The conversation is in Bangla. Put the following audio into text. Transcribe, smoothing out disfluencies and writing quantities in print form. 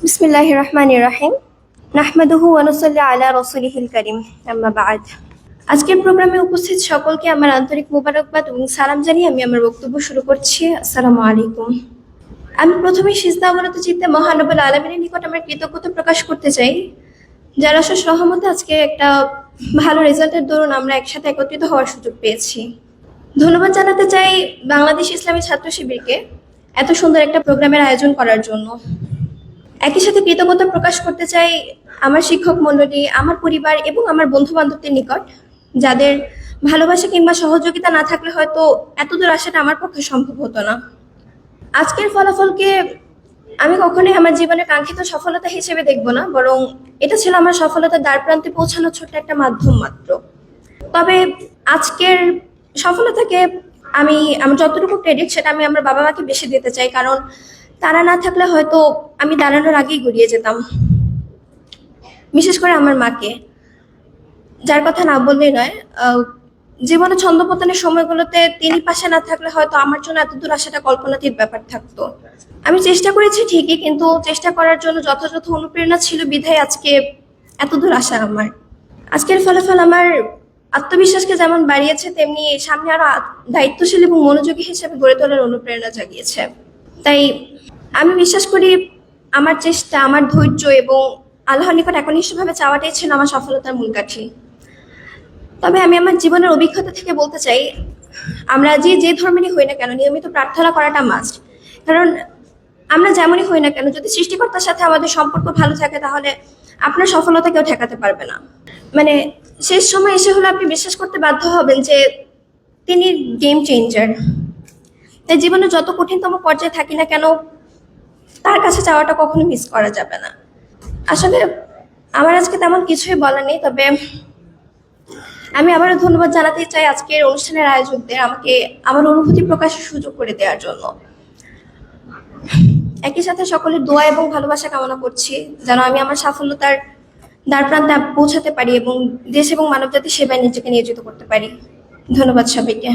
বিসমিল্লাহির রহমানির রহিম। নাহমাদুহু ওয়া নুসাল্লি আলা রাসূলিহিল কারীম। আম্মা বা'দ। আজকের প্রোগ্রামে উপস্থিত সকলকে আমার আন্তরিক মোবারকবাদ এবং সালাম জানিয়ে আমি আমার বক্তব্য শুরু করছি। আসসালামু আলাইকুম। আমি প্রথমে সিজদা অবনত চিত্তে মহান রব্বুল আলামিনের নিকট আমার কৃতজ্ঞতা প্রকাশ করতে চাই, যার অশেষ রহমতে আজকে একটা ভালো রেজাল্টের দরুন আমরা একসাথে একত্রিত হওয়ার সুযোগ পেয়েছি। ধন্যবাদ জানাতে চাই বাংলাদেশ ইসলামী ছাত্র শিবিরকে এত সুন্দর একটা প্রোগ্রামের আয়োজন করার জন্য। একই সাথে কৃতজ্ঞতা প্রকাশ করতে চাই আমার শিক্ষক মণ্ডলী, আমার পরিবার এবং আমার বন্ধু বান্ধবদের নিকট, যাদের ভালোবাসা কিংবা সহযোগিতা না থাকলে হয়তো এতদূর আসাটা আমার পক্ষে সম্ভব হতো না। আজকের ফলাফলকে আমি কখনোই আমার জীবনের কাঙ্ক্ষিত সফলতা হিসেবে দেখব না, বরং এটা ছিল আমার সফলতার দ্বার প্রান্তে পৌঁছানোর ছোট্ট একটা মাধ্যম মাত্র। তবে আজকের সফলতাকে আমি আমার যতটুকু ক্রেডিট সেটা আমি আমার বাবা মাকে বেশি দিতে চাই, কারণ তারা না থাকলে হয়তো আমি দাঁড়ানোর আগেই গড়িয়ে যেতাম। বিশেষ করে আমার মাকে, যার কথা না বললেই নয়। জীবনে ছন্দপতনের সময়গুলোতে তিনি পাশে না থাকলে হয়তো আমার জন্য এতদূর আসাটা কল্পনাতীত ব্যাপার থাকতো। আমি চেষ্টা করেছি ঠিকই, কিন্তু চেষ্টা করার জন্য যথাযথ অনুপ্রেরণা ছিল বিধায় আজকে এতদূর আসা আমার। আজকের ফলাফল আমার আত্মবিশ্বাসকে যেমন বাড়িয়েছে, তেমনি সামনে আরো দায়িত্বশীল এবং মনোযোগী হিসেবে গড়ে তোলার অনুপ্রেরণা জাগিয়েছে। তাই আমি বিশ্বাস করি আমার চেষ্টা, আমার ধৈর্য এবং আল্লাহর নিকট একনিষ্ঠভাবে চাওয়াটাই ছিল আমার সফলতার মূল কাঠি। তবে আমি আমার জীবনের অভিজ্ঞতা থেকে বলতে চাই, আমরা যে ধর্মেরই হই না কেন নিয়মিত প্রার্থনা করাটা মাস্ট। কারণ আমরা যেমনই হই না কেন, যদি সৃষ্টিকর্তার সাথে আমাদের সম্পর্ক ভালো থাকে তাহলে আপনার সফলতা কেউ ঠেকাতে পারবে না। মানে শেষ সময় এসে হলে আপনি বিশ্বাস করতে বাধ্য হবেন যে তিনি গেম চেঞ্জার। তাই জীবনে যত কঠিনতম পর্যায়ে থাকি না কেন, তার কাছে যাওয়াটা কখনো মিস করা যাবে না। আসলে আমার আজকে তেমন কিছুই বলার নেই, তবে আমি আবারও ধন্যবাদ জানাতে চাই আজকের অনুষ্ঠানের আয়োজকদের আমাকে আমার অনুভূতি প্রকাশের সুযোগ করে দেওয়ার জন্য। একই সাথে সকলের দোয়া এবং ভালোবাসা কামনা করছি যেন আমি আমার সফলতার দ্বার প্রান্তে পৌঁছাতে পারি এবং দেশ এবং মানবজাতির সেবায় নিজেকে নিয়োজিত করতে পারি। ধন্যবাদ সবাইকে।